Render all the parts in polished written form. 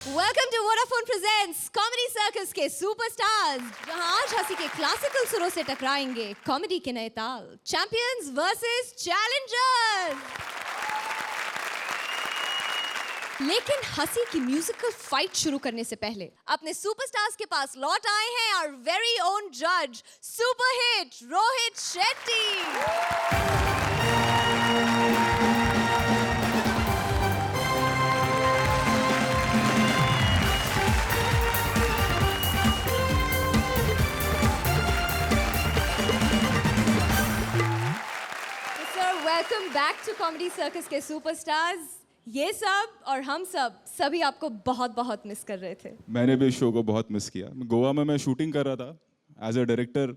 Welcome to Vodafone presents comedy circus के superstars, जहां आज हंसी के क्लासिकल सुरों से टकराएंगे कॉमेडी के नए ताल। Champions versus Challengers. लेकिन हंसी की म्यूजिकल फाइट शुरू करने से पहले अपने सुपरस्टार्स के पास लौट आए हैं आवर वेरी ओन जज superhit Rohit Shetty. Welcome back to comedy circus के सुपरस्टार्स। ये सब और हम सब सभी आपको बहुत बहुत मिस कर रहे थे। मैंने भी इस शो को बहुत मिस किया। गोवा में मैं शूटिंग कर रहा था एज अ डायरेक्टर।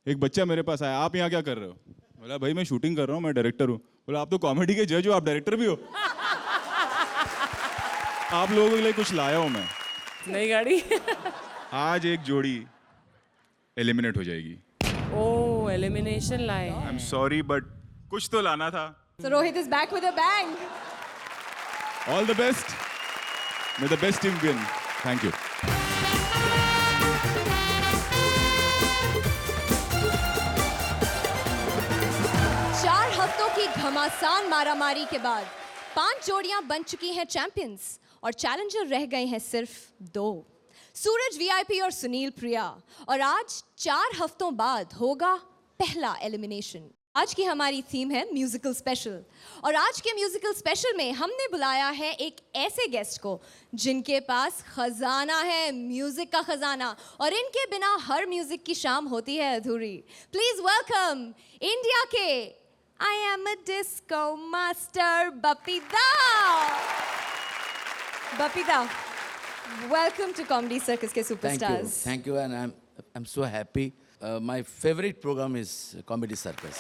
एक बच्चा मेरे पास आया, आप यहाँ क्या कर रहे हो? बोला भाई मैं शूटिंग कर रहा हूँ, मैं डायरेक्टर हूँ। बोला आप तो कॉमेडी के जज हो, आप डायरेक्टर भी हो? आप लोगों के लिए कुछ लाया हूँ मैं। नई गाड़ी। आज एक जोड़ी एलिमिनेट हो जाएगी। ओह, एलिमिनेशन लाए। आई एम सॉरी बट कुछ तो लाना था। So Rohit is back with a bang. All the best. May the best team win. Thank you. चार हफ्तों की घमासान मारामारी के बाद 5 जोड़ियां बन चुकी हैं चैंपियंस और चैलेंजर रह गए हैं सिर्फ 2, सूरज वीआईपी और सुनील प्रिया। और आज 4 हफ्तों बाद होगा पहला एलिमिनेशन। आज की हमारी थीम है म्यूजिकल स्पेशल और आज के म्यूजिकल स्पेशल में हमने बुलाया है एक ऐसे गेस्ट को जिनके पास खजाना है, म्यूजिक का खजाना, और इनके बिना हर म्यूजिक की शाम होती है अधूरी। प्लीज वेलकम इंडिया के I am a disco master Bappida. Bappida, welcome to comedy circus के superstars. Thank you, and I'm so happy. My favorite program is Comedy Circus.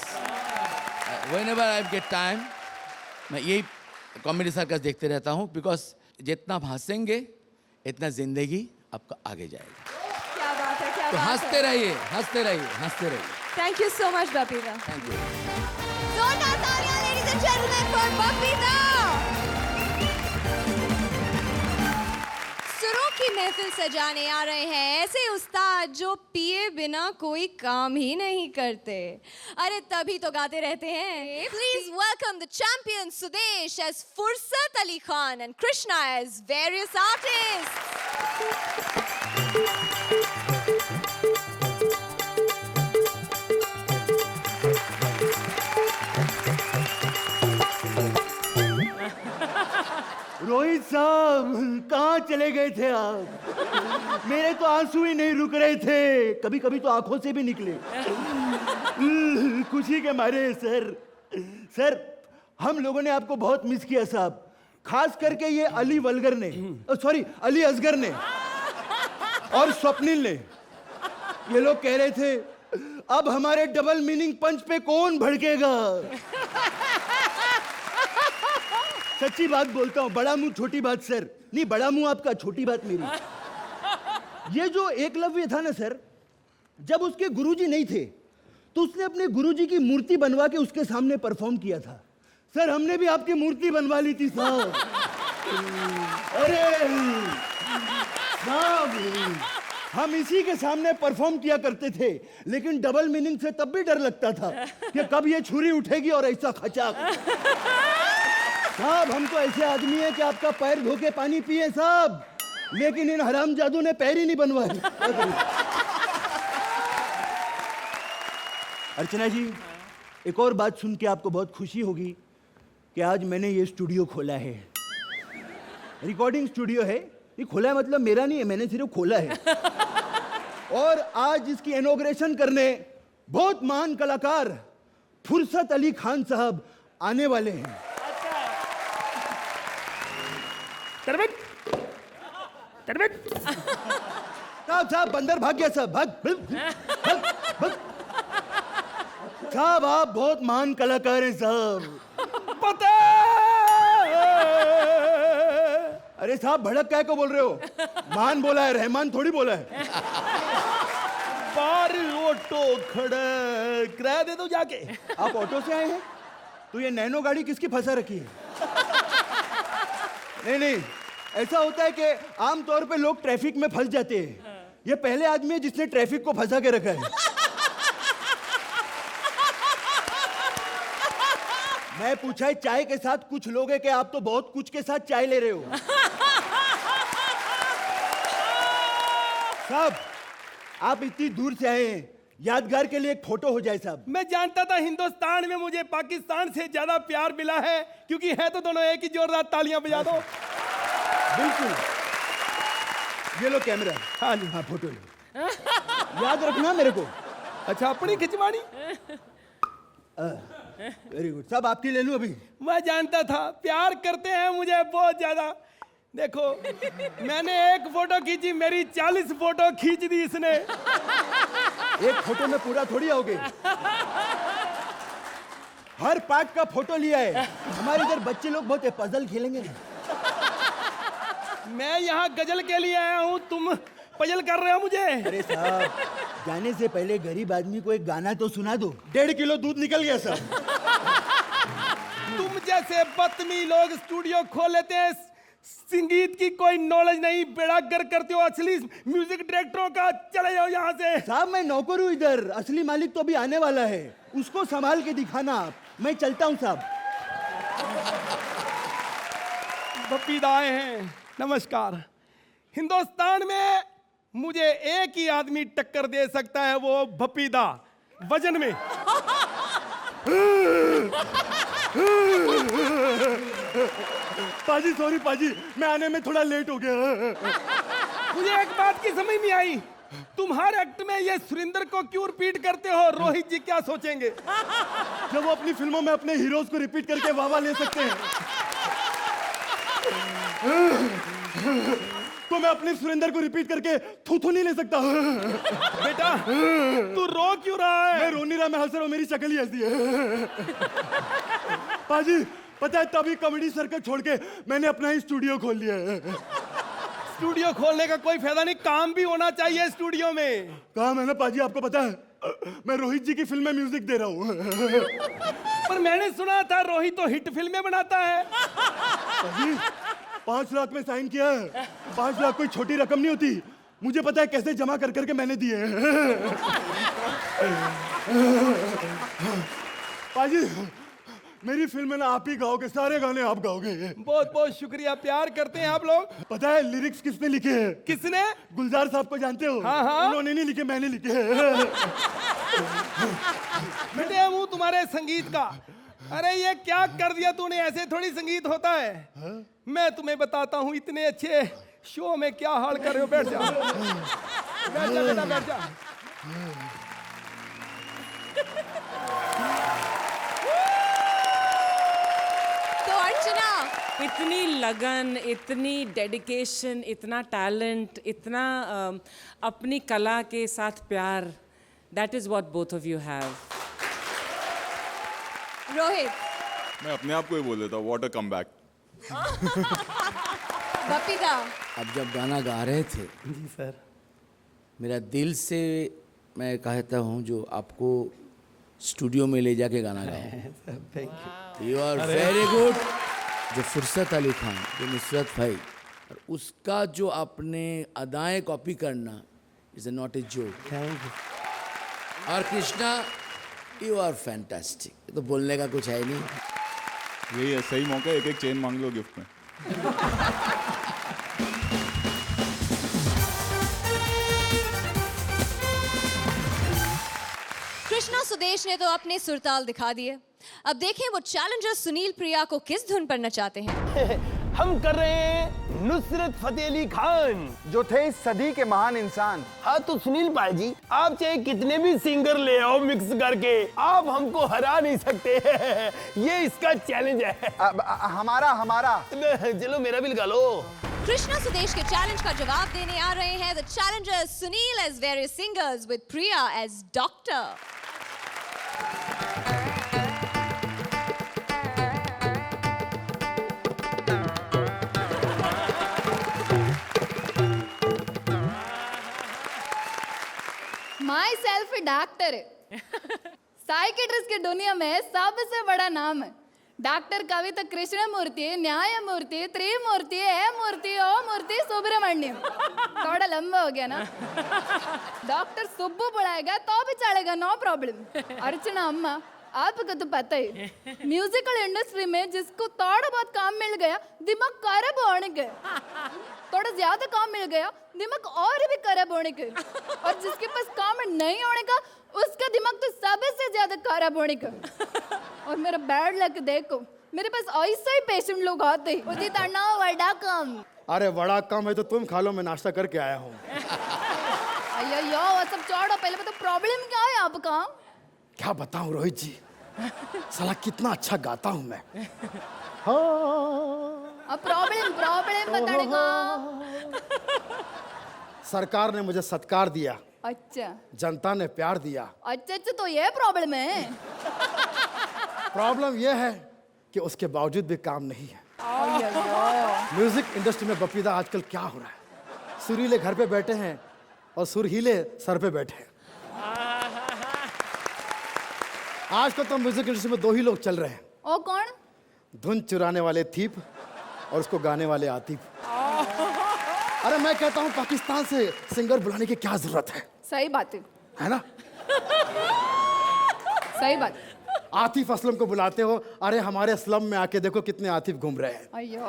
Whenever I get time, मैं यही Comedy Circus देखते रहता हूँ because जितना आप हंसेंगे, इतना जिंदगी आपका आगे जाएगी। क्या बात है, क्या तो बात है। हंसते रहिए, हंसते रहिए, हंसते रहिए। Thank you so much Bappida. Thank you. जोरदार तालियां ladies and gentleman for Bappida. सुरों की महफिल सजाने आ रहे हैं ऐसे उस्ताद जो पिए बिना कोई काम ही नहीं करते। अरे तभी तो गाते रहते हैं। Please welcome the champion Sudesh as Fursat Ali Khan and Krishna as various artist. Rohit साहब कहाँ चले गए थे आप? मेरे तो आंसू ही नहीं रुक रहे थे, कभी कभी तो आंखों से भी निकले। खुशी के मारे सर हम लोगों ने आपको बहुत मिस किया साहब, खास करके ये अली वलगर ने, सॉरी अली असगर ने और स्वप्निल ने। ये लोग कह रहे थे अब हमारे डबल मीनिंग पंच पे कौन भड़केगा। सच्ची बात बोलता हूँ, बड़ा मुंह छोटी बात सर। नहीं, बड़ा मुंह आपका, छोटी बात मेरी। ये जो एकलव्य था ना सर, जब उसके गुरुजी नहीं थे तो उसने अपने गुरुजी की मूर्ति बनवा के उसके सामने परफॉर्म किया था। सर हमने भी आपकी मूर्ति बनवा ली थी साहब। अरे साहब हम इसी के सामने परफॉर्म किया करते थे, लेकिन डबल मीनिंग से तब भी डर लगता था कि कब ये छुरी उठेगी और ऐसा खचाक। साहब हम तो ऐसे आदमी हैं कि आपका पैर धो के पानी पिए साहब, लेकिन इन हरामजादों ने पैर ही नहीं बनवाए। अर्चना जी, एक और बात सुन के आपको बहुत खुशी होगी कि आज मैंने ये स्टूडियो खोला है। रिकॉर्डिंग स्टूडियो है, ये खोला है मतलब मेरा नहीं है, मैंने सिर्फ खोला है। और आज इसकी इनॉग्रेशन करने बहुत महान कलाकार फुर्सत अली खान साहब आने वाले हैं। साहब बंदर भाग गया साहब, भाग। साहब आप बहुत महान कलाकार हैं साहब। पता अरे साहब भड़क क्या को बोल रहे हो? महान बोला है, रहमान थोड़ी बोला है। बार ऑटो खड़ा, किराया दे दो जाके। आप ऑटो से आए हैं तो ये नैनो गाड़ी किसकी फंसा रखी है? नहीं ऐसा होता है कि आमतौर पे लोग ट्रैफिक में फंस जाते हैं। ये पहले आदमी है जिसने ट्रैफिक को फंसा के रखा है। मैं पूछा है चाय के साथ कुछ लोगे कि आप तो बहुत कुछ के साथ चाय ले रहे हो। साहब आप इतनी दूर से आए हैं, यादगार के लिए एक फोटो हो जाए साहब। मैं जानता था हिंदुस्तान में मुझे पाकिस्तान से ज्यादा प्यार मिला है, क्योंकि है तो दोनों एक ही। जोरदार तालियां बजा दो। बिल्कुल, ये लो कैमरा। हाँ जी। हाँ फोटो लो, याद रखना मेरे को। अच्छा, अपनी खिंचवानी। वेरी गुड साहब, आपकी ले लूं अभी। मैं जानता था प्यार करते हैं मुझे बहुत ज्यादा। देखो, मैंने एक फोटो खींची, मेरी 40 फोटो खींच दी इसने। एक फोटो में पूरा थोड़ी आओगे, हर पार्ट का फोटो लिया है। हमारे इधर बच्चे लोग बहुत पजल खेलेंगे ना। मैं यहाँ गजल के लिए आया हूँ, तुम पजल कर रहे हो मुझे। अरे साहब, जाने से पहले गरीब आदमी को एक गाना तो सुना दो। 1.5 किलो दूध निकल गया साहब। तुम जैसे बदतमीज लोग स्टूडियो खोल लेते हैं, संगीत की कोई नॉलेज नहीं, बेड़ा गर्क करते हो असली म्यूजिक डायरेक्टरों का। चले जाओ यहाँ से। साहब मैं नौकर हूँ इधर, असली मालिक तो अभी आने वाला है, उसको संभाल के दिखाना आप। मैं चलता हूँ साहब। बपीदा आए हैं, नमस्कार। हिंदुस्तान में मुझे एक ही आदमी टक्कर दे सकता है, वो बपीदा, वजन में। पाजी सॉरी पाजी, मैं आने में थोड़ा लेट हो गया। मुझे एक बात की समझ नहीं आई, तुम हर एक्ट में ये सुरेंद्र को क्यों रिपीट करते हो? रोहित जी क्या सोचेंगे? जब वो अपनी फिल्मों में अपने हीरोज को रिपीट करके वाह ले सकते हैं, तो मैं अपने सुरेंद्र को रिपीट करके थू नहीं ले सकता। बेटा, तू रो क्यों रहा है? मैं रो नहीं रहा, मैं हंस रहा हूँ, मेरी शक्ल ही ऐसी है। पाजी पता है, तभी कॉमेडी सर्कस छोड़ के मैंने अपना ही स्टूडियो खोल लिया है। स्टूडियो खोलने का कोई फायदा नहीं, काम भी होना चाहिए स्टूडियो में। काम है ना पाजी, आपको पता है मैं रोहित जी की फिल्म में म्यूजिक दे रहा हूँ। पर मैंने सुना था रोहित तो हिट फिल्में बनाता है। पाजी 5 लाख में साइन किया है। 5 लाख कोई छोटी रकम नहीं होती, मुझे पता है कैसे जमा कर करके मैंने दिए हैं। पाजी मेरी फिल्म में ना आप ही गाओगे, सारे गाने आप गाओगे। बहुत बहुत शुक्रिया, प्यार करते हैं आप लोग। पता है लिरिक्स किसने लिखे हैं? किसने? गुलजार साहब को जानते हो? हाँ, हाँ। उन्होंने नहीं लिखे, मैंने लिखे हैं। बेटे हूँ तुम्हारे संगीत का। अरे ये क्या कर दिया तूने, ऐसे थोड़ी संगीत होता है। मैं तुम्हें बताता हूँ, इतने अच्छे शो में क्या हाल कर रहे हो। बैठ जा, बैठ जा बेटा, बैठ जा। तो अर्चना, इतनी लगन, इतनी डेडिकेशन, इतना टैलेंट, इतना अपनी कला के साथ प्यार, that is what both of you have. Rohit, मैं अपने आप को ही बोल देता हूँ, व्हाट अ कमबैक। बपीदा, अब जब गाना गा रहे थे, जी सर। मेरा दिल से मैं कहता हूँ जो आपको स्टूडियो में ले जाके गाना गाओ। You are very good. जो फुर्सत अली खान, जो नुसरत भाई, और उसका जो आपने अदाएं कॉपी करना is not a joke. Thank you. और कृष्णा, यू आर फैंटास्टिक। ये तो बोलने का कुछ है नहीं। यही है, सही मौका है, एक चेन मांग लो गिफ्ट में। कृष्णा सुदेश ने तो अपने सुरताल दिखा दिए। अब देखें वो चैलेंजर सुनील प्रिया को किस धुन पर नचाते हैं। हम कर रहे हैं नुसरत फतेह अली खान, जो थे इस सदी के महान इंसान। हाँ तो सुनील भाई जी, आप चाहे कितने भी सिंगर ले आओ मिक्स करके, आप हमको हरा नहीं सकते। ये इसका चैलेंज है। हमारा चलो मेरा भी लगा लो। कृष्णा सुदेश के चैलेंज का जवाब देने आ रहे हैं the challenger Sunil as various singers with Priya as doctor. Myself doctor है। साइकेट्रिस्ट की दुनिया में सबसे बड़ा नाम है। डॉक्टर कविता कृष्णमूर्ति, न्यायमूर्ति, त्रिमूर्ति, ए मूर्ति, ओ मूर्ति, सुब्रमण्यम। थोड़ा लंबा हो गया ना? डॉक्टर सुब्बू बुलाएगा तो भी चलेगा, नो प्रॉब्लम। अर्चना अम्मा, आपको तो पता ही, म्यूजिकल इंडस्ट्री में जिसको थोड़ा बहुत काम मिल गया, दिमाग खराब होने के। थोड़ा ज्यादा काम मिल गया, दिमाग और भी खराब होने के। और जिसके पास काम नहीं होने का, उसका दिमाग तो सबसे ज्यादा खराब होने का। और मेरा बैड लक देखो, मेरे पास ऐसे ही पेशेंट लोग आते हैं। उदित अन्ना वड़ा कम। अरे वड़ा कम है तो तुम खा लो, मैं नाश्ता करके आया हूँ। अयो वो सब छोड़ो, पहले बताओ प्रॉब्लम क्या है आपका? क्या बताऊं रोहित जी, साला कितना अच्छा गाता हूँ मैं। अब प्रॉब्लम बताने का। सरकार ने मुझे सत्कार दिया, अच्छा जनता ने प्यार दिया। अच्छा, तो ये प्रॉब्लम है। प्रॉब्लम यह है कि उसके बावजूद भी काम नहीं है। म्यूजिक इंडस्ट्री में बपीदा आजकल क्या हो रहा है, सुरीले घर पे बैठे हैं और सुरहीले सर पे बैठे हैं। आजकल तो म्यूजिक इंडस्ट्री में दो ही लोग चल रहे हैं। ओ कौन? धुन चुराने वाले थीप और उसको गाने वाले आतिफ। अरे मैं कहता हूँ पाकिस्तान से सिंगर बुलाने की क्या जरूरत है? सही बात है ना? सही बात। आतिफ असलम को बुलाते हो, अरे हमारे स्लम में आके देखो कितने आतिफ घूम रहे हैं। अयो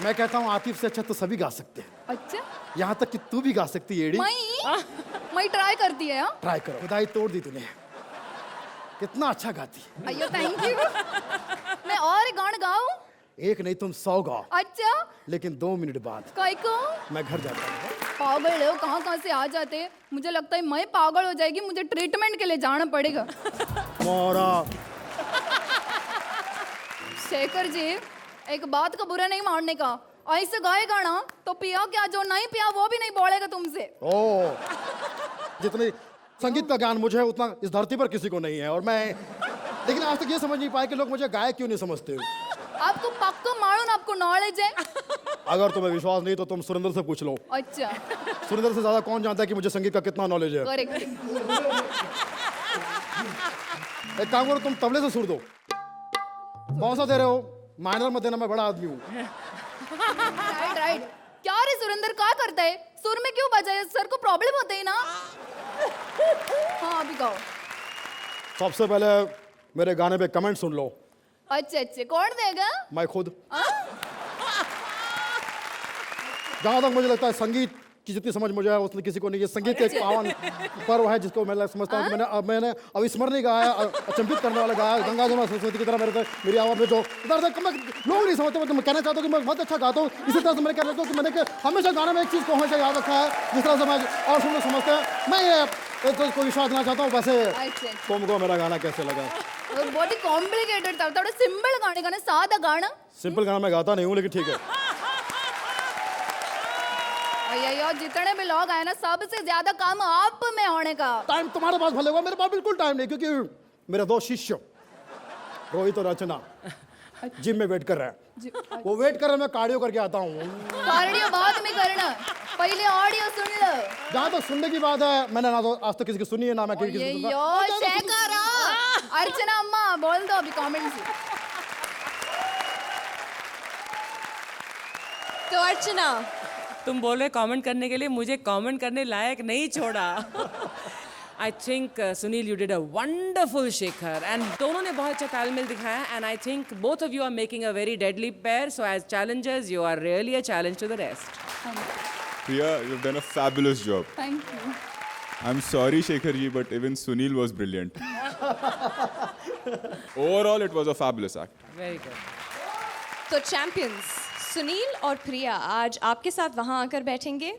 मैं कहता हूँ आतिफ से अच्छा तो सभी गा सकते हैं, अच्छा, यहाँ तक कि तू भी गा सकती है एडी। मैं ट्राई करती है। ट्राई करो, खुदाई तोड़ दी तूने, कितना अच्छा गाती है। अयो थैंक यू। मैं और गाना गाऊं? एक नहीं तुम 100 गाओ, अच्छा, लेकिन 2 मिनट बाद काय को? मैं घर जाता हूँ। पागल हो, कहाँ से आ जाते हैं। मुझे लगता है मैं पागल हो जाएगी, मुझे ट्रीटमेंट के लिए जाना पड़ेगा। मोरा शेखर जी, एक बात का बुरा नहीं मानने का, ऐसे गाएगा ना तो पिया क्या, जो नहीं पिया वो भी नहीं बोलेगा तुमसे। ओ, जितने संगीत का ज्ञान मुझे है उतना इस धरती पर किसी को नहीं है। और मैं लेकिन आज तक ये समझ नहीं पाया कि लोग मुझे गायक क्यों नहीं समझते। आपको पक्का मालूम, आपको नॉलेज है? अगर तुम्हें विश्वास नहीं तो तुम सुरेंद्र से पूछ लो। अच्छा, सुरेंद्र से ज्यादा कौन जानता है कि मुझे संगीत का कितना नॉलेज है। करेक्ट। एक काम करो, तुम तबले से सुर दो। कौन सा दे रहे हो? माइनर में देना, मैं बड़ा आदमी हूँ। Right right. क्या रे सुरेंद्र, क्या करता है? सुर में क्यों बजाए? सर को प्रॉब्लम होते है ना? हाँ अभी गाओ। सबसे पहले मेरे गाने पे कमेंट सुन लो। अच्छा अच्छा, कौन देगा? मैं खुद। जहां तक मुझे लगता है संगीत की जितनी समझ मुझे है उतनी किसी को नहीं है। संगीत का एक पावन पर्व है जिसको मैं समझता हूँ कि मैंने अविस्मरणीय गाया, अचंभित करने वाला गाया, गंगा जमुना सरस्वती की तरह मेरी आवाज में जो इधर तक लोग नहीं समझते। मैं कहना चाहता हूँ कि मैं बहुत अच्छा गाता हूँ। इसी तरह से मैं कह रहा हूँ कि मैंने हमेशा गाने में एक चीज़ को हमेशा याद रखा है, जिस तरह से मैं और सब लोग समझते हैं। मैं ये कोई विश्वास देना चाहता हूँ। वैसे तुमको मेरा गाना कैसे लगा? बहुत ही कॉम्प्लिकेटेड था, थोड़ा सिंपल गाने का ना, सादा गाना। सिंपल गाना मैं गाता नहीं हूँ, लेकिन ठीक है। भैया जितने भी लोग आए ना, सबसे ज्यादा काम आप में होने का। टाइम तुम्हारे पास भले होगा, मेरे पास बिल्कुल टाइम नहीं, क्योंकि मेरे 2 शिष्य रोहित और रचना जिम में वेट कर रहे हैं। वो वेट कर रहे हैं, मैं कार्डियो करके आता हूँ। कार्डियो बाद में करना, पहले ऑडियो सुन लो। जहाँ तक सुनने की बात है, मैंने ना तो आज तक किसी की सुनी है, ना मैं किसी की सुनूंगा। शेखर, अर्चना अम्मा बोल दो अभी कमेंट से। तो अर्चना, तुम बोल रहे कमेंट करने के लिए, मुझे कमेंट करने लायक नहीं छोड़ा। I think Sunil you did a wonderful Shekhar, and दोनों ने बहुत अच्छा तालमेल दिखाया। And I think both of you are making a very deadly pair, so as challengers you are really a challenge to the rest. Priya, you've done a fabulous job. Thank you. I'm sorry, Shekhar ji, but even Sunil was brilliant. Overall, it was a fabulous act. Very good. तो champions Sunil और प्रिया आज आपके साथ वहां आकर बैठेंगे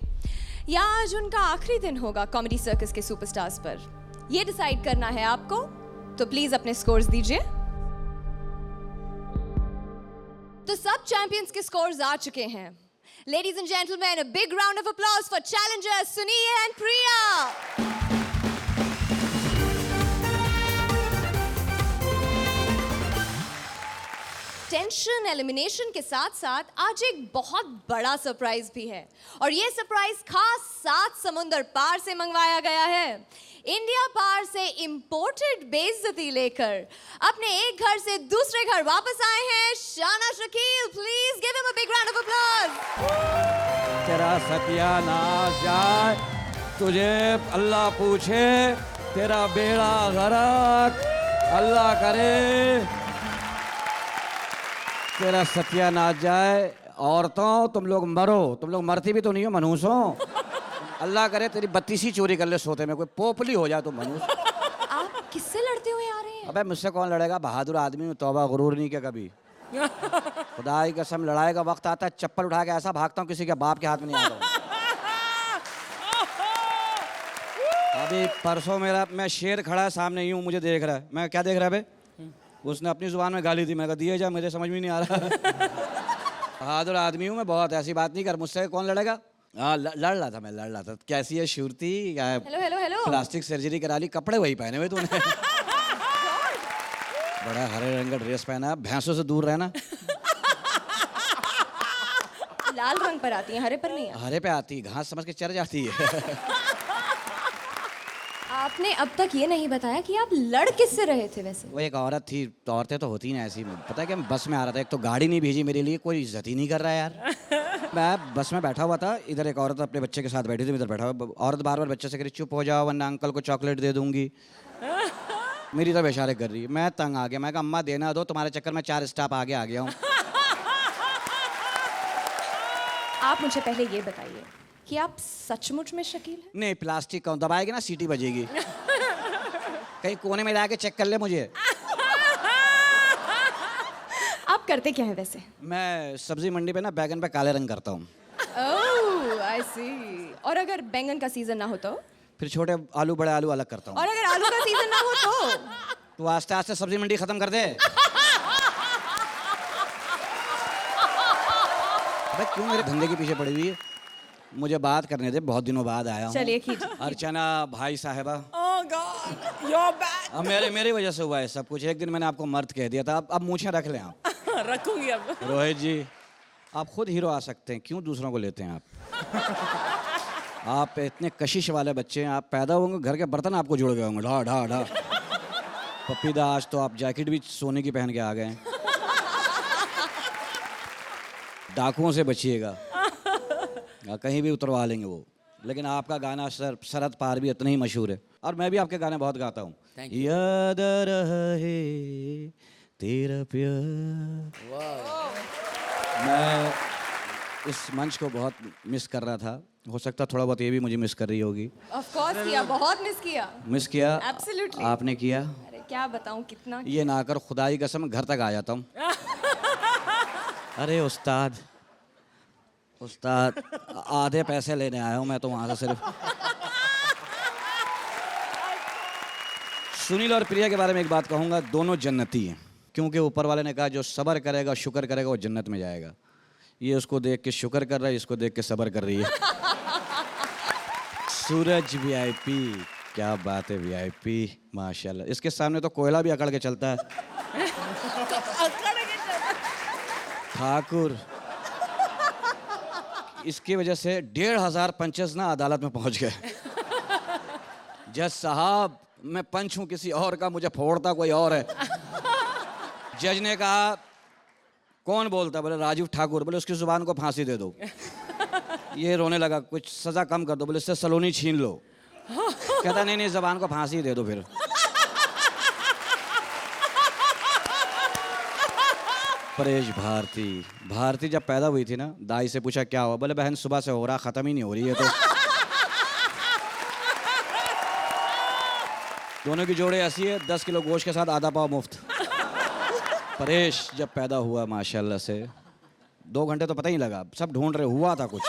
या आज उनका आखिरी दिन होगा कॉमेडी सर्कस के सुपरस्टार्स पर, ये डिसाइड करना है आपको। तो प्लीज अपने स्कोर्स दीजिए। तो सब चैंपियंस के स्कोर्स आ चुके हैं। Ladies and gentlemen, a big round of applause for challengers Sunil and Priya. Tension elimination के साथ साथ आज एक बहुत बड़ा सरप्राइज भी है और ये सरप्राइज खास 7 समुंदर पार से मंगवाया गया है। इंडिया पार से इंपोर्टेड बेइज्जती लेकर अपने एक घर से दूसरे घर वापस आए हैं शाना Shakeel. Please give him a big round of applause. तेरा सत्यानाश जाए, तुझे अल्लाह पूछे, तेरा बेड़ा गरक अल्लाह करे, तेरा सत्यानाश जाए। औरतों तुम लोग मरो, तुम लोग मरती भी तो नहीं हो मनहूसों। अल्लाह करे तेरी 32 चोरी कर ले सोते में, कोई पोपली हो जाए तुम मनहूस। आप किससे लड़ते हुए आ रहे हैं? अबे मुझसे कौन लड़ेगा, बहादुर आदमी हूँ, तौबा गुरूर नहीं क्या कभी। खुदा की कसम लड़ाई का वक्त आता है चप्पल उठा के ऐसा भागता हूँ किसी के बाप के हाथ में नहीं आता हूँ। अभी परसों मेरा मैं शेर खड़ा है सामने, यूं मुझे देख रहा है, मैं क्या देख रहा है बे? उसने अपनी जुबान में गाली दी, मैं कहा दिए जा, मुझे समझ में नहीं आ रहा। बहादुर आदमी हूँ मैं बहुत, ऐसी बात नहीं कर, मुझसे कौन लड़ेगा। हाँ लड़ रहा था मैं, लड़ रहा था। कैसी है Shruti? Hello hello hello. Plastic surgery करा ली, कपड़े वही पहने हुए तूने। बड़ा हरे रंग का ड्रेस पहना, भैंसों से दूर रहना। लाल रंग पर आती है, हरे पर नहीं आती। हरे पे आती है, घास समझ के चढ़ जाती है। आपने अब तक ये नहीं बताया कि आप लड़ किससे रहे थे वैसे? वो एक औरत थी, तो औरतें तो होती ना ऐसी। पता है कि मैं बस में आ रहा था, एक तो गाड़ी नहीं भेजी मेरे लिए, कोई इज्जत ही नहीं कर रहा है यार। मैं बस में बैठा हुआ था, इधर एक औरत अपने बच्चे के साथ बैठी थी, इधर बैठा हुआ। औरत बार बार बच्चे से कह रही चुप हो जाओ वरना अंकल को चॉकलेट दे दूंगी। मेरी तरफ इशारे कर रही है, मैं तंग आ गया। मैं कहा अम्मा देना दो, तुम्हारे चक्कर में 4 स्टॉप आगे आ गया हूँ। आप मुझे पहले ये बताइए कि आप सचमुच में शकील हैं? नहीं प्लास्टिक का दबाएगी ना सीटी बजेगी। कहीं कोने में जाके चेक कर ले मुझे। आप करते क्या है वैसे? मैं सब्जी मंडी पे ना बैगन पे काले रंग करता हूँ। ओह आई सी। और अगर बैंगन का सीजन ना हो तो? फिर छोटे आलू बड़े आलू अलग करता हूँ। और अगर आलू का सीजन ना हो तो? तो आस्ते आस्ते सब्जी मंडी खत्म कर दे। अबे क्यों मेरे धंधे के पीछे पड़ी हुई है? मुझे बात करने दे, बहुत दिनों बाद आया हूँ। चलिए कीजिए। अर्चना भाई साहिबा, Oh God, you're back. अब मेरी वजह से हुआ है सब कुछ। एक दिन मैंने आपको मर्द कह दिया था, अब मूछें रख लें आप। रखूंगी अब। रोहित जी आप खुद हीरो आ सकते हैं, क्यों दूसरों को लेते हैं आप? आप इतने कशिश वाले बच्चे हैं, आप पैदा होंगे घर के बर्तन आपको जुड़ गए होंगे ढा ढा ढा। पप्पीदा आज तो आप जैकेट भी सोने की पहन के आ गए हैं। डाकुओं से बचिएगा, कहीं भी उतरवा लेंगे वो। लेकिन आपका गाना सरहद पार भी इतना ही मशहूर है, और मैं भी आपके गाने बहुत गाता हूँ। याद रहे तेरा प्यार। मैं इस मंच को बहुत मिस कर रहा था, हो सकता थोड़ा बहुत ये भी मुझे मिस कर रही होगी। ऑफ कोर्स किया, बहुत मिस किया। मिस किया? Absolutely. आपने किया? अरे क्या बताऊं कितना। ये ना कर, खुदा की कसम घर तक आ जाता हूँ। अरे उस्ताद आधे पैसे लेने आया हूँ मैं तो वहां से सिर्फ। सुनील और प्रिया के बारे में एक बात कहूंगा, दोनों जन्नती हैं, क्योंकि ऊपर वाले ने कहा जो सब्र करेगा शुक्र करेगा वो जन्नत में जाएगा। ये उसको देख के शुक्र कर रहा है, इसको देख के सब्र कर रही है। सूरज वीआईपी, क्या बात है वीआईपी, माशाल्लाह। इसके सामने तो कोयला भी अकड़ के चलता है। ठाकुर, इसकी वजह से 1,500 पंचेस ना अदालत में पहुंच गए। जज साहब मैं पंच हूं किसी और का, मुझे फोड़ता कोई और है। जज ने कहा कौन बोलता? बोले राजीव ठाकुर। बोले उसकी जुबान को फांसी दे दो। ये रोने लगा, कुछ सजा कम कर दो। बोले इससे सलोनी छीन लो। कहता नहीं जबान को फांसी दे दो फिर। परेश भारती जब पैदा हुई थी ना, दाई से पूछा क्या हुआ? बोले बहन सुबह से हो रहा, खत्म ही नहीं हो रही है। तो दोनों की जोड़े ऐसी है, 10 किलो गोश्त के साथ आधा पाव मुफ्त। परेश जब पैदा हुआ माशाल्लाह से 2 घंटे तो पता ही लगा, सब ढूंढ रहे, हुआ था कुछ।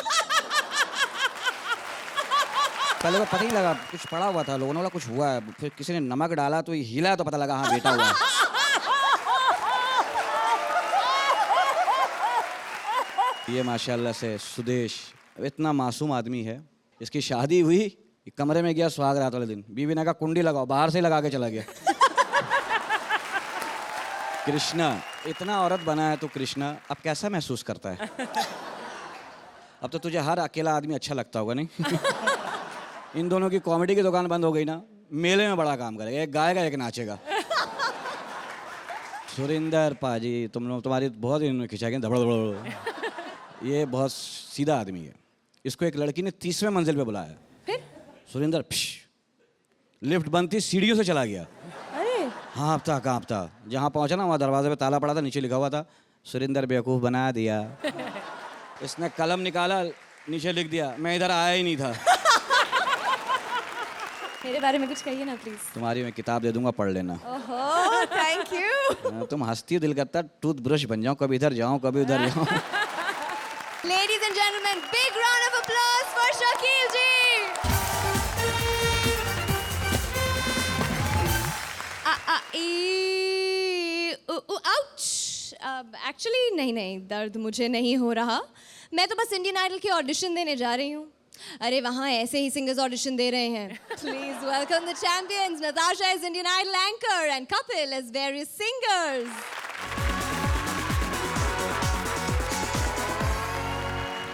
पहले तो पता ही लगा, कुछ पड़ा हुआ था, लोगों ने बोला कुछ हुआ है। फिर किसी ने नमक डाला तो हिला तो पता लगा हाँ बेटा हुआ है। ये माशाल्लाह से सुदेश इतना मासूम आदमी है। इसकी शादी हुई, कमरे में गया सुहाग रात वाले दिन, बीवी ने कहा कुंडी लगाओ, बाहर से लगा के चला गया। कृष्णा इतना औरत बना है तो कृष्णा अब कैसा महसूस करता है? अब तो तुझे हर अकेला आदमी अच्छा लगता होगा नहीं? इन दोनों की कॉमेडी की दुकान बंद हो गई ना, मेले में बड़ा काम करेगा, एक गाएगा एक नाचेगा। सुरिंदर पाजी तुम्हारी बहुत इन्होंने खिंचाई धबड़ धबड़। ये बहुत सीधा आदमी है। इसको एक लड़की ने 30वें मंजिल पे बुलाया। फिर सुरिंदर लिफ्ट बंद थी, सीढ़ियों से चला गया। अरे कांपता जहाँ पहुंचा ना वहाँ दरवाजे पे ताला पड़ा था, नीचे लिखा हुआ था सुरिंदर बेवकूफ बना दिया। इसने कलम निकाला, नीचे लिख दिया मैं इधर आया ही नहीं था। मेरे बारे में कुछ कहिए ना प्लीज। तुम्हारी मैं किताब दे दूंगा, पढ़ लेना। ओहो थैंक यू। तुम हंसती हो, दिल करता टूथ ब्रश बन जाऊं, कभी इधर जाऊं कभी उधर जाऊं। Ladies and gentlemen, big round of applause for Shakil ji. Ouch. Actually नहीं, दर्द मुझे नहीं हो रहा। मैं तो बस इंडियन आइडल के ऑडिशन देने जा रही हूँ। अरे वहाँ ऐसे ही सिंगर्स ऑडिशन दे रहे हैं। Please welcome the champions. Natasha is Indian Idol anchor and Kapil as various singers.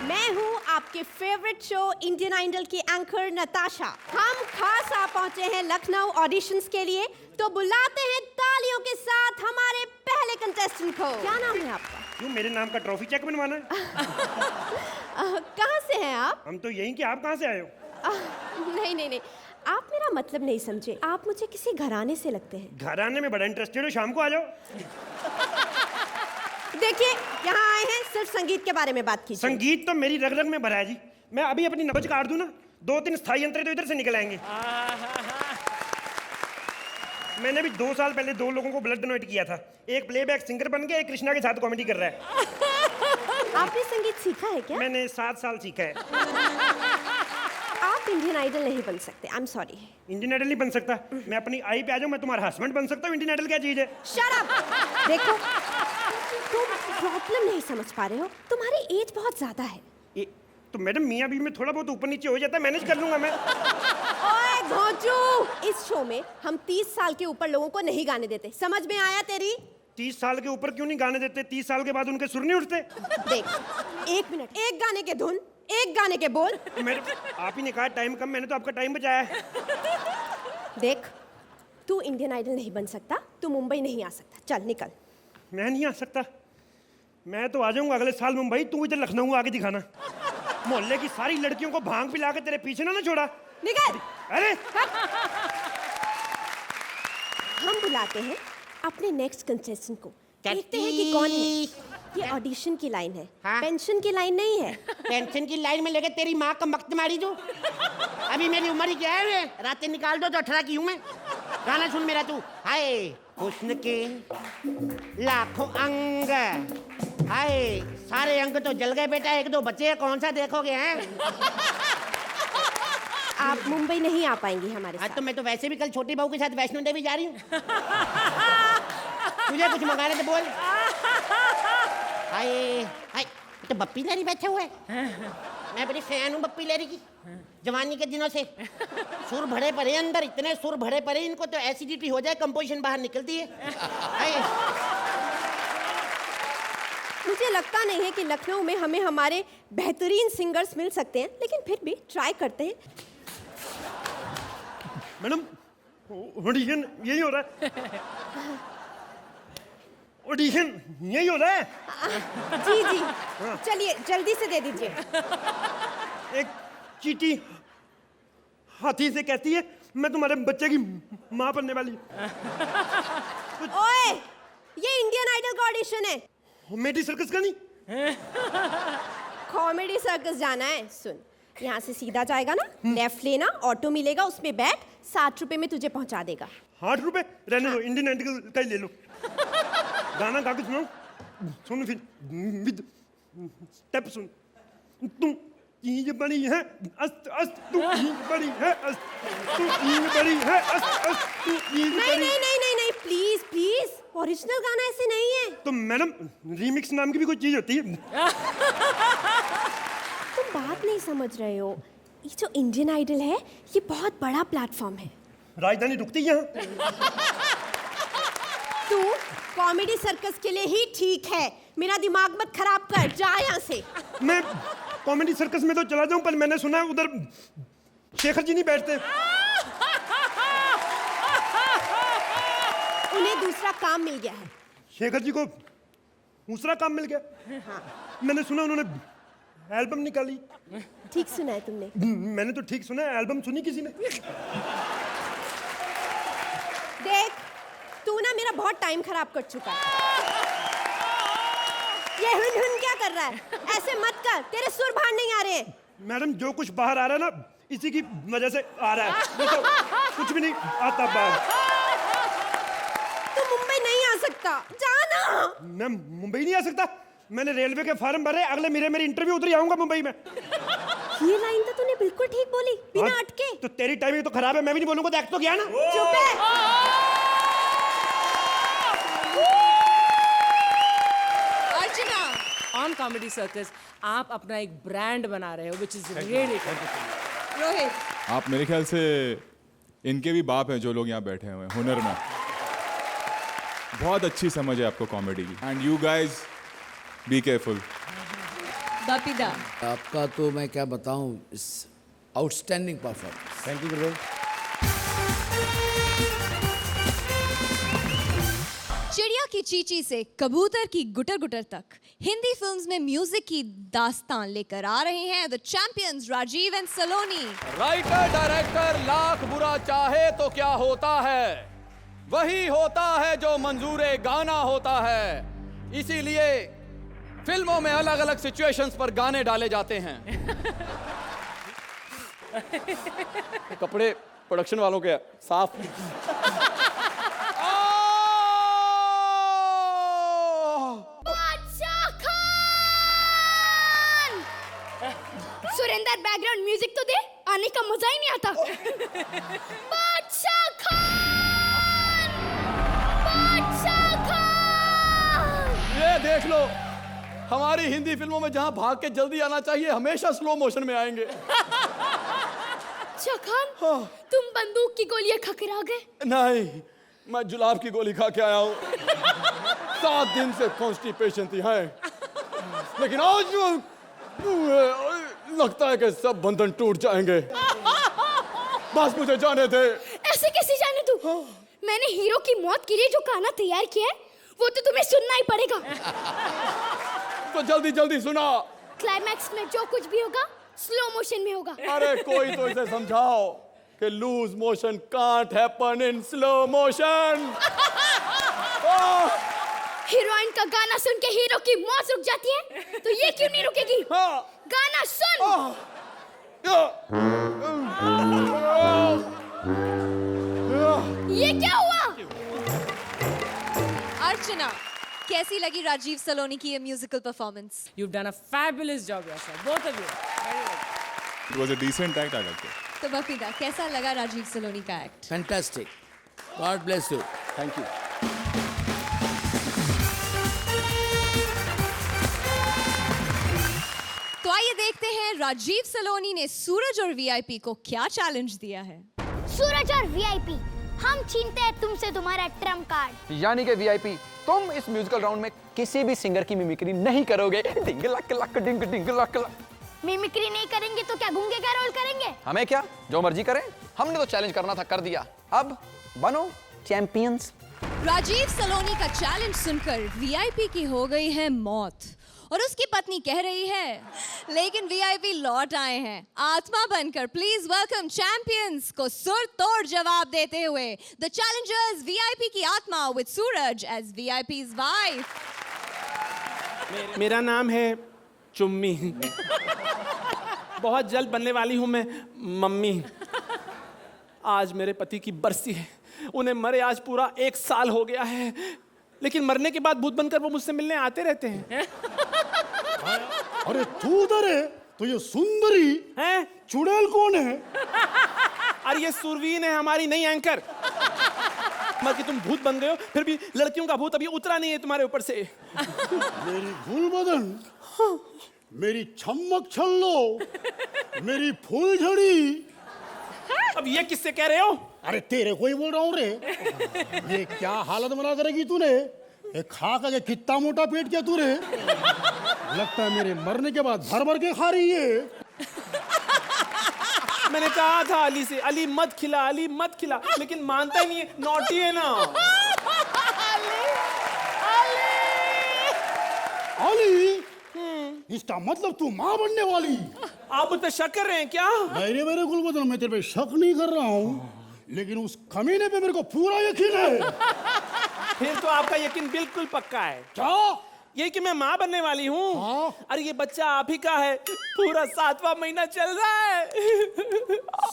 मैं हूँ आपके फेवरेट शो इंडियन आइडल की एंकर नताशा। हम खास आ पहुँचे हैं लखनऊ ऑडिशंस के लिए, तो बुलाते हैं तालियों के साथ हमारे पहले कंटेस्टेंट को। क्या नाम है आपका? क्यों, मेरे नाम का ट्रॉफी चेक बनवाना है? कहाँ से हैं आप? हम तो यहीं कि आप कहाँ से आए हो? नहीं, आप मेरा मतलब नहीं समझे। आप मुझे किसी घराने से लगते हैं। घराने में बड़ा इंटरेस्टेड हो, शाम को आ जाओ। देखिए, यहाँ आए हैं सिर्फ संगीत के बारे में बात कीजिए। संगीत तो मेरी रग रग में भरा है जी। मैं अभी अपनी नब्ज काट दूं ना, 2-3 स्थायी यंत्र तो इधर से निकल आएंगे। मैंने भी 2 साल पहले 2 लोगों को ब्लड डोनेट किया था। एक प्लेबैक सिंगर बन गया, एक कृष्णा के साथ कॉमेडी कर रहा है। आपने संगीत सीखा है क्या? मैंने 7 साल सीखा है। आप इंडियन आइडल नहीं बन सकते। I am sorry. Indian idol नहीं बन सकता? मैं अपनी आई पे आ जाऊं, मैं तुम्हारा हस्बैंड बन सकता हूँ। इंडियन आइडल क्या चीज है? Shut up. देखो, तुम प्रॉब्लम नहीं समझ पा रहे हो। तुम्हारी एज बहुत ज्यादा है। तो मैडम मियाँ बीवी में थोड़ा बहुत ऊपर नीचे हो जाता है, मैनेज कर लूंगा मैं। ओए घोंचू, इस शो में हम 30 साल के ऊपर लोगों को नहीं गाने देते। समझ में आया तेरी? 30 साल के ऊपर क्यों नहीं गाने देते? 30 साल के बाद उनके सुर नहीं उठते? देख, 1 मिनट, एक गाने के धुन, एक गाने के बोल। मैडम आप ही ने कहा टाइम कम, मैंने तो आपका टाइम बचाया है। देख, तू इंडियन आइडल नहीं बन सकता, तू मुंबई नहीं आ सकता। चल निकल। मैं नहीं आ सकता? मैं तो आ जाऊंगा अगले साल मुंबई, तू इधर लखनऊ आके दिखाना। मोहल्ले की सारी लड़कियों को भांग पिला के तेरे पीछे ना छोड़ा। निकल। अरे हम बुलाते हैं अपने नेक्स्ट कंटेस्टेंट को। देखते हैं कि कौन है। ये ऑडिशन की लाइन है, पेंशन की लाइन नहीं है। पेंशन की लाइन में लेके तेरी माँ का मक्त मारी जो। अभी मेरी उम्र ही क्या है? रातें निकाल दो तो 18 की हूँ मैं। गाना सुन मेरा तू। हाय हुस्न के लाखों अंग, हाय सारे अंग तो जल गए बेटा, 1-2 बच्चे कौन सा देखोगे हैं? आप मुंबई नहीं आ पाएंगी हमारे साथ। तो मैं तो वैसे भी कल छोटी बहू के साथ वैष्णो देवी जा रही हूँ। तुझे कुछ मंगाने तो बोल। हाय हाय, तो बप्पी लहरी बैठे हुए। मैं बड़ी फैन हूँ बप्पी लहरी की, जवानी के दिनों से। सुर भरे पड़े अंदर, इतने सुर भरे पड़े, इनको तो एसिडिटी हो जाए, कंपोजिशन बाहर निकलती है। मुझे लगता नहीं है कि लखनऊ में हमें हमारे बेहतरीन सिंगर्स मिल सकते हैं, लेकिन फिर भी ट्राई करते हैं। मैडम ऑडिशन यही हो रहा है? ऑडिशन यही हो रहा है? जी चलिए जल्दी से दे दीजिए। एक चींटी हाथी से कहती है मैं तुम्हारे बच्चे की माँ बनने वाली। ओए, ये इंडियन आइडल का ऑडिशन है, कॉमेडी सर्कस का नहीं। कॉमेडी सर्कस जाना है? सुन, यहाँ से सीधा जाएगा ना, लेफ्ट लेना, ऑटो मिलेगा, उसमें बैठ, 60 रुपए में तुझे पहुँचा देगा। 60 रुपए? रहने दो, इंडियन आइडल का ही ले लो। गाना गा के सुनाओ। सुन फिर विद स्टेप सुन। तू चीज बड़ी है अस्त अस्त, तू चीज बड़ी है अस्त, तू चीज बड़ी है अस्त अस्त, तू चीज बड़ी। नहीं प्लीज प्लीज, ओरिजिनल गाना ऐसे नहीं है। तो मैडम रीमिक्स नाम की भी कोई चीज होती है? तुम बात नहीं समझ रहे हो। ये जो इंडियन आइडल है, ये बहुत बड़ा प्लेटफॉर्म है। राजधानी रुकती है यहाँ। तू कॉमेडी सर्कस के लिए ही ठीक है, मेरा दिमाग मत खराब कर, जा यहाँ से। मैं कॉमेडी सर्कस में तो चला जाऊं, पर मैंने सुना है उधर शेखर जी नहीं बैठते। उन्हें दूसरा काम मिल गया है। शेखर जी को दूसरा काम मिल गया? हाँ। मैंने सुना उन्होंने एल्बम निकाली। ठीक सुना है तुमने। मैंने तो ठीक सुना है, एल्बम सुनी किसी ने? देख, तू ना मेरा बहुत टाइम खराब कर चुका है। ये हुन क्या कर रहा है? ऐसे मत कर, तेरे सुर बाहर नहीं आ रहे हैं। मैडम, जो कुछ बाहर आ रहा है ना, इसी की वजह से आ रहा है। नहीं तो कुछ भी नहीं आता बाहर। तू मुंबई नहीं आ सकता, जाना। मैं मुंबई नहीं आ सकता? मैंने रेलवे के फॉर्म भरे, अगले महीने मेरी इंटरव्यू उधर ही आऊंगा मुंबई में। ये लाइन तो तूने बिल्कुल ठीक बोली, बिना अटके। तो तेरी टाइमिंग तो खराब है, मैं भी नहीं बोलूंगा, देख तो गया ना। चुप है। अर्चना, ऑन कॉमेडी सर्कस आप अपना एक ब्रांड बना रहे हो, विच इज रियली रोहित, आप मेरे ख्याल से इनके भी बाप हैं जो लोग यहाँ बैठे हुए हैं हुनर में। बहुत अच्छी समझ है आपको कॉमेडी की, and you guys be careful. Bappida, आपका तो मैं क्या बताऊं, इस आउटस्टैंडिंग परफॉर्मेंस। थैंक यू गुरुदेव। चिड़िया की चींची से कबूतर की गुटर गुटर तक हिंदी फिल्म्स में म्यूजिक की दास्तान लेकर आ रहे हैं the champions Rajeev and Saloni. Writer director lakh बुरा चाहे तो क्या होता है, वही होता है जो मंजूरे गाना होता है। इसीलिए फिल्मों में अलग अलग सिचुएशंस पर गाने डाले जाते हैं। कपड़े प्रोडक्शन वालों के साफ। सुरेंद्र, बैकग्राउंड म्यूजिक तो दे, आने का मजा ही नहीं आता। बादशाह खान, बादशाह खान। ये देख लो, हमारी हिंदी फिल्मों में जहां भाग के जल्दी आना चाहिए, हमेशा स्लो मोशन में आएंगे। बादशाह खान, तुम बंदूक की गोलियां खा कर आ गए? नहीं, मैं जुलाब की गोली खा के आया हूँ। 7 दिन से कॉन्स्टिपेशन थी है, लेकिन आज लगता है कि सब बंधन टूट जाएंगे। बस मुझे जाने दे। ऐसे कैसे जाने तू? मैंने हीरो की मौत के लिए जो गाना तैयार किया है, वो तो तुम्हें सुनना ही पड़ेगा। तो जल्दी जल्दी सुना। क्लाइमैक्स में जो कुछ भी होगा स्लो मोशन में होगा। अरे कोई तो इसे समझाओ कि loose motion can't happen in slow motion. Heroine का गाना सुन के हीरो की मौत रुक जाती है, तो ये क्यों नहीं रुकेगी? गाना सुन। ये क्या हुआ? अर्चना, कैसी लगी राजीव सलोनी की ये musical performance? You've done a fabulous job yourself, both of you. Very well. It was a decent act, I liked it. तो बपीदा, कैसा लगा राजीव सलोनी का act? Fantastic, God bless you. Thank you. तो आइए देखते हैं राजीव सलोनी ने सूरज और वीआईपी को क्या चैलेंज दिया है। सूरज और वीआईपी, हम छीनते हैं तुमसे तुम्हारा ट्रम्प कार्ड। यानी कि वीआईपी, तुम इस म्यूजिकल राउंड में किसी भी सिंगर की मिमिक्री नहीं करोगे। डिंग लक लक डिंग डिंग लक लक। मिमिक्री नहीं करेंगे तो क्या गूंगे का रोल करेंगे? हमें क्या, जो मर्जी करें। हमने तो चैलेंज करना था, कर दिया। अब बनो चैंपियंस। राजीव सलोनी का चैलेंज सुनकर वीआईपी की हो गई है मौत और उसकी पत्नी कह रही है, लेकिन वीआईपी लौट आए हैं आत्मा बनकर। प्लीज वेलकम चैंपियंस को सुर तोड़ जवाब देते हुए द चैलेंजर्स वीआईपी की आत्मा विद सूरज एज वीआईपी's वाइफ। मेरा नाम है चुम्मी। बहुत जल्द बनने वाली हूँ मैं मम्मी। आज मेरे पति की बरसी है, उन्हें मरे आज पूरा 1 साल हो गया है, लेकिन मरने के बाद भूत बनकर वो मुझसे मिलने आते रहते हैं। अरे तू उधर है तो ये सुंदरी हैं? चुड़ैल कौन है? अरे ये सुरवीन है, हमारी नई एंकर। मर के तुम भूत बन गए हो, फिर भी लड़कियों का भूत अभी उतरा नहीं है तुम्हारे ऊपर से। मेरी गुल बदन, मेरी छम्मक छल्लो, मेरी फूलझड़ी। अब ये किससे कह रहे हो? अरे तेरे को ही बोल रहा हूँ रे। ये क्या हालत बना करेगी तूने? ये खा के कितना मोटा पेट किया तूने? लगता है मेरे मरने के बाद भर भर के खा रही है। मैंने कहा था अली से, अली मत खिला, अली मत खिला, लेकिन मानता ही नहीं है, नॉटी है ना। अली, इसका मतलब तू माँ बनने वाली। आप उस पे शक कर रहे हैं क्या? नहीं मेरे गुलबदन, मैं तेरे पे शक नहीं कर रहा हूँ, लेकिन उस कमीने पे मेरे को पूरा यकीन है। फिर तो आपका यकीन बिल्कुल पक्का है। क्या? ये कि मैं माँ बनने वाली हूँ। हाँ? अरे ये बच्चा आप ही का है, पूरा 7वां महीना चल रहा है।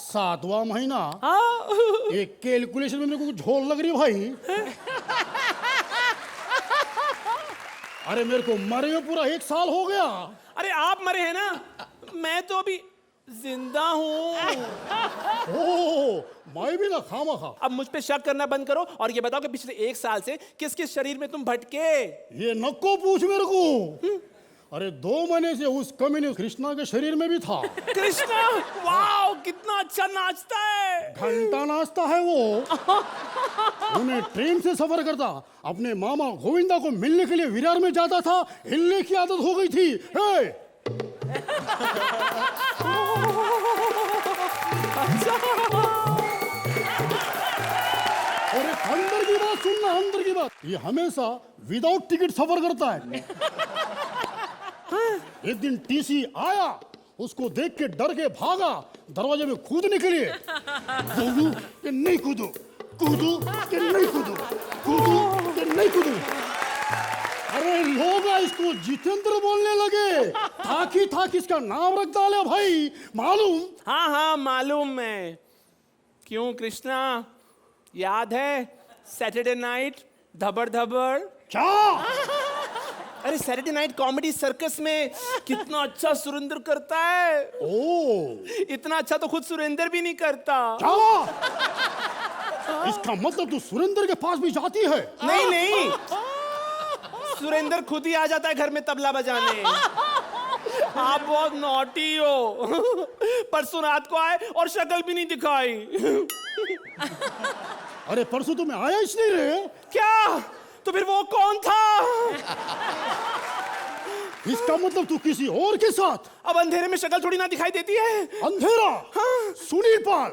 7वां महीना? हाँ। एक कैलकुलेशन में मेरे को झोल लग रही भाई। अरे मेरे को मरे हुए पूरा 1 साल हो गया। अरे आप मरे हैं ना, मैं तो अभी जिंदा हूँ। ओह, मैं भी ना खामखा। अब मुझ पे शक करना बंद करो और ये बताओ कि पिछले 1 साल से किस किस शरीर में तुम भटके? ये नको पूछ मेरे को। अरे 2 महीने से उस कमीने कृष्णा के शरीर में भी था। कृष्णा, वाओ कितना अच्छा नाचता है। घंटा नाचता है वो। उन्हें ट्रेन से सफर करता, अपने मामा गोविंदा को मिलने के लिए विरार में जाता था, हिलने की आदत हो गई थी। हे! और एक अंदर की बात सुनना, अंदर की बात, ये हमेशा विदाउट टिकट सफर करता है। एक दिन टीसी आया, उसको देख के डर के भागा दरवाजे में कूदने के लिए। कूदू कि नहीं कूदू, कूदू कि नहीं कूदू, कूदू कि नहीं कूदू। अरे लोग इसको जितेंद्र बोलने लगे, ताकि इसका नाम रख डाले भाई, मालूम? हाँ हाँ मालूम है। क्यों कृष्णा, याद है सैटरडे नाइट धबड़ धबड़? क्या? अरे सैटरडे नाइट कॉमेडी सर्कस में कितना अच्छा सुरेंद्र करता है। ओह, इतना अच्छा तो खुद सुरेंद्र भी नहीं करता। क्या? इसका मतलब तू सुरेंद्र के पास भी जाती है? नहीं नहीं, सुरेंद्र खुद ही आ जाता है घर में तबला बजाने। आप बहुत नॉटी हो। परसों रात को आए और शक्ल भी नहीं दिखाई। अरे परसों तुम्हें आया इसलिए रे? क्या? तो फिर वो कौन था? इसका मतलब तू किसी और के साथ? अब अंधेरे में शक्ल थोड़ी ना दिखाई देती है। अंधेरा? हाँ? सुनील पाल,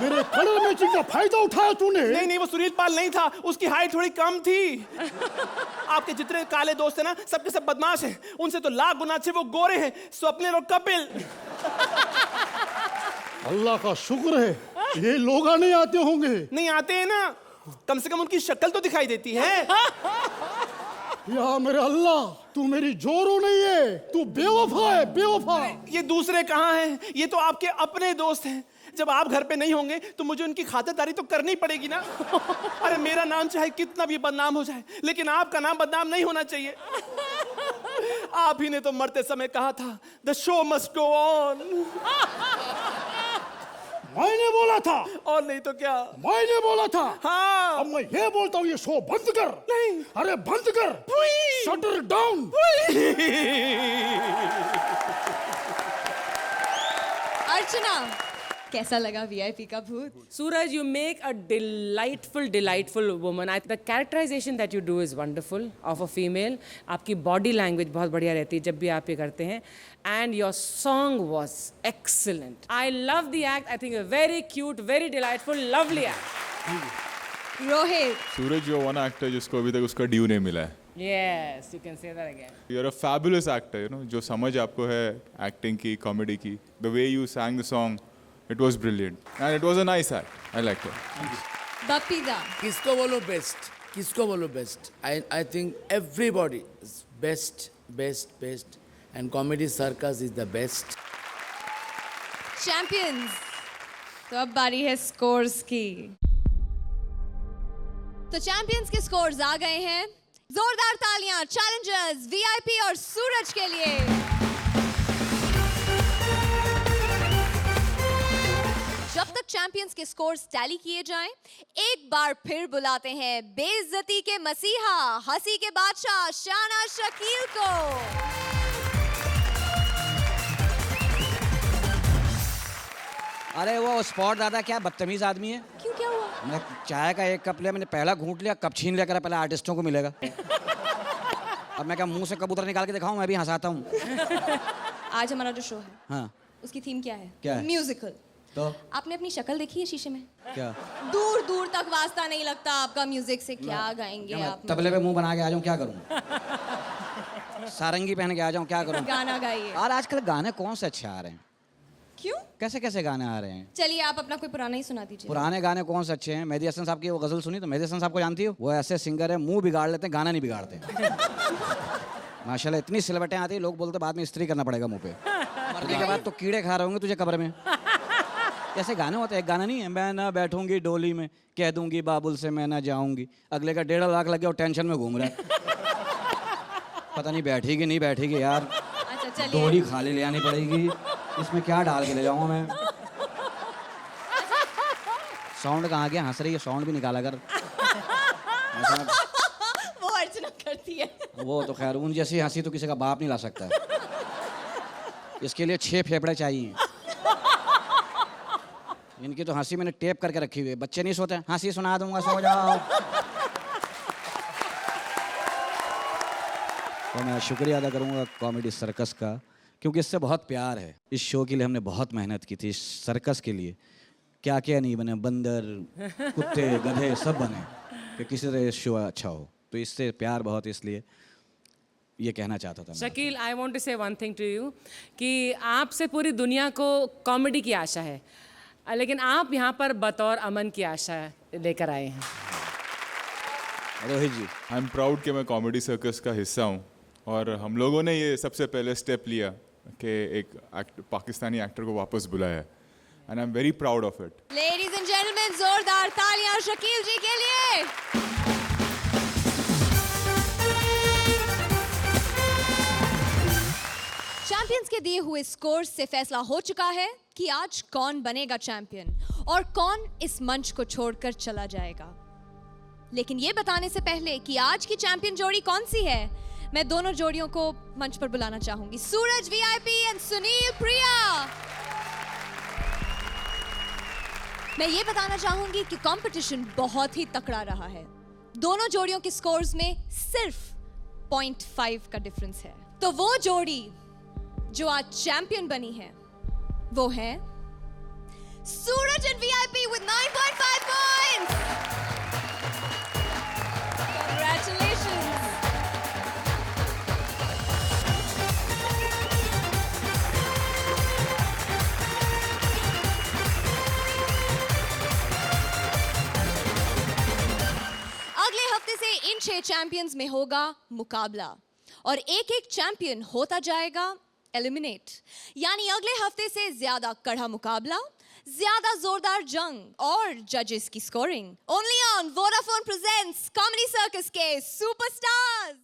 मेरे कलर मैचिंग का फायदा उठाया तूने? नहीं नहीं, वो सुनील पाल नहीं था, उसकी हाइट थोड़ी कम थी। आपके जितने काले दोस्त हैं ना, सबके सब बदमाश हैं। उनसे तो लाख गुना अच्छे वो गोरे हैं, स्वप्निल और कपिल। अल्लाह का शुक्र है, ये लोग नहीं आते होंगे। नहीं आते हैं ना, कम से कम उनकी शक्ल तो दिखाई देती है। या मेरे अल्लाह, तू मेरी जोरू नहीं है, तू बेवफा है, बेवफा। ये दूसरे कहाँ हैं? ये तो आपके अपने दोस्त हैं। जब आप घर पे नहीं होंगे तो मुझे उनकी खातिरदारी तो करनी पड़ेगी ना। अरे मेरा नाम चाहे कितना भी बदनाम हो जाए, लेकिन आपका नाम बदनाम नहीं होना चाहिए। आप ही ने तो मरते समय कहा था, the show must go on. मैंने बोला था। और नहीं तो क्या? मैंने बोला था। हाँ। अब मैं ये बोलता हूँ, ये शो बंद कर। नहीं। अरे बंद कर, शटर डाउन। अर्चना, कैसा लगा वीआईपी का भूत? Suraj, you make a delightful woman. The characterization that you do is wonderful of a female. आपकी body language बहुत बढ़िया रहती है जब भी आप ये करते हैं. And your song was excellent. I love the act. I think you're very cute, very delightful, lovely act. Rohit, Suraj, you're one actor जिसको अभी तक उसका ड्यू नहीं मिला है. Yes, you can say that again. You're a fabulous actor, you know, जो समझ आपको है acting की, comedy की. The way you sang the song, it was brilliant. And it was a nice act. I liked it. Bappida, किसको बोलो best, किसको बोलो best? I think everybody is best, and Comedy Circus is the best. Champions. तो अब बारी है scores की। तो चैंपियंस के स्कोर्स आ गए हैं। जोरदार तालियां चैलेंजर्स वीआईपी और सूरज के लिए। जब तक चैंपियंस के स्कोर्स टैली किए जाएं, एक बार फिर बुलाते हैं बेइज्जती के मसीहा, हंसी के बादशाह शाना शकील को। अरे वो स्पॉट दादा क्या बदतमीज आदमी है। क्यों, क्या हुआ? मैं चाय का एक कप लिया, मैंने पहला घूंट लिया, कप छीन लिया, कह रहा पहले आर्टिस्टों को मिलेगा। अब मैं क्या मुंह से कबूतर निकाल के दिखाऊं, मैं भी हंसाता हूँ। आज हमारा जो शो है, हाँ उसकी थीम क्या है? क्या है? म्यूजिकल। तो आपने अपनी शक्ल देखी है शीशे में? क्या दूर दूर तक वास्ता नहीं लगता आपका म्यूजिक से। क्या गाएंगे आप? तबले पे मुंह बना के आ जाऊं, क्या करूं? सारंगी पहन के आ जाऊं, क्या करूं? गाना गाइए। और आजकल गाने कौन से अच्छे आ रहे हैं? क्यों? कैसे कैसे गाने आ रहे हैं? चलिए आप अपना कोई पुराना ही सुना दीजिए। पुराने गाने कौन से अच्छे हैं? मेहदी हसन साहब की वो गजल सुनी तो? मेहदी हसन साहब को जानती हो? वो ऐसे सिंगर है, मुंह बिगाड़ लेते हैं, गाना नहीं बिगाड़ते। माशाल्लाह इतनी सिलवटें आती है, लोग बोलते बाद में इस्त्री करना पड़ेगा मुंह पे। मरने के बाद तो कीड़े खा रहे होंगे तुझे कब्र में। ऐसे गाने होते हैं। एक गाना नहीं है, मैं ना बैठूंगी डोली में, कह दूंगी बाबुल से मैं ना जाऊंगी, अगले का 1.5 लाख लगे और टेंशन में घूम रहा है। पता नहीं बैठेगी नहीं बैठेगी यार। अच्छा चलिए। डोली खाली ले आनी पड़ेगी, इसमें क्या डाल के ले जाऊंगा मैं? साउंड कहाँ गया? हंस रही है, साउंड भी निकाला कर। वो अर्चना करती है। वो तो खैर उन जैसी हंसी तो किसी का बाप नहीं ला सकता है। इसके लिए 6 फेफड़े चाहिए। इनकी तो हंसी मैंने टेप करके रखी हुई है। बच्चे नहीं सोते, हंसी सुना दूंगा, सो जाओ। तो मैं शुक्रिया अदा करूंगा कॉमेडी सर्कस का, क्योंकि इससे बहुत प्यार है। इस शो के लिए हमने बहुत मेहनत की थी, इस सर्कस के लिए। क्या क्या नहीं बने, बंदर, कुत्ते, गधे सब बने कि किसी तरह शो अच्छा हो। तो इससे प्यार बहुत, इसलिए ये कहना चाहता था मैं। शकील, आई वॉन्ट टू से वन थिंग टू यू कि आपसे पूरी दुनिया को कॉमेडी की आशा है, लेकिन आप यहाँ पर बतौर अमन की आशा लेकर आए हैं। रोहित जी, आई एम प्राउड कि मैं कॉमेडी सर्कस का हिस्सा हूँ, और हम लोगों ने ये सबसे पहले स्टेप लिया कि एक पाकिस्तानी एक्टर को वापस बुलाया, and I am very proud of it. Ladies and gentleman, जोरदार तालियां शकील जी के लिए। चैंपियंस के दिए हुए स्कोर से फैसला हो चुका है कि आज कौन बनेगा चैंपियन और कौन इस मंच को छोड़कर चला जाएगा। लेकिन ये बताने से पहले कि आज की चैंपियन जोड़ी कौन सी है, मैं दोनों जोड़ियों को मंच पर बुलाना चाहूंगी। सूरज वीआईपी एंड सुनील प्रिया। मैं ये बताना चाहूंगी कि कंपटीशन बहुत ही तकड़ा रहा है। दोनों जोड़ियों के स्कोर्स में सिर्फ 0.5 का डिफरेंस है। तो वो जोड़ी जो आज चैंपियन बनी है वो है Suraj and VIP with 9.5 points. Congratulations. अगले हफ्ते से इन 6 चैंपियंस में होगा मुकाबला और एक एक चैंपियन होता जाएगा एलिमिनेट। यानी अगले हफ्ते से ज्यादा कड़ा मुकाबला, ज्यादा जोरदार जंग और जजेस की scoring. Only on Vodafone presents comedy circus के सुपरस्टार्स।